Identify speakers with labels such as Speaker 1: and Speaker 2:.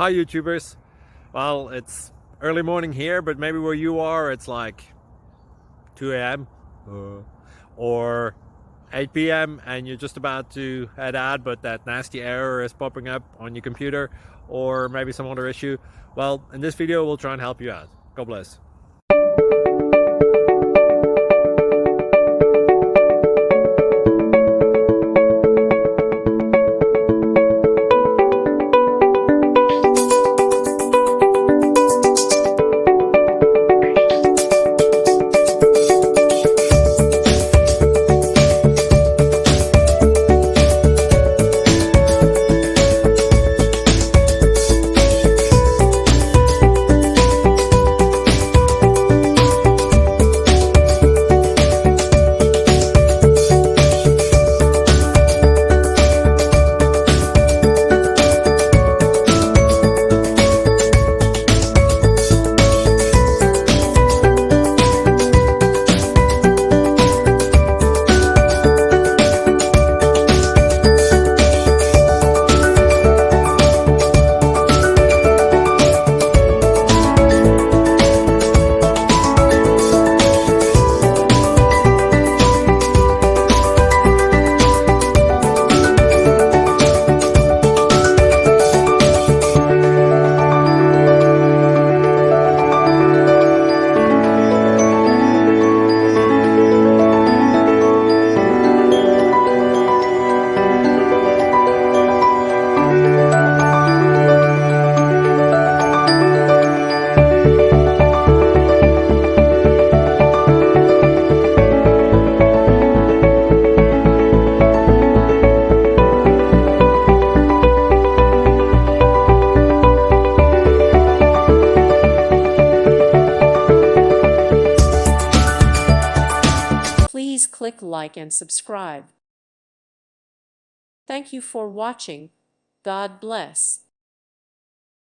Speaker 1: Hi YouTubers. Well, it's early morning here, but maybe where you are it's like 2 a.m. or 8 p.m. and you're just about to head out, but that nasty error is popping up on your computer, or maybe some other issue. Well, in this video we'll try and help you out. God bless.
Speaker 2: Please click like and subscribe. Thank you for watching. God bless.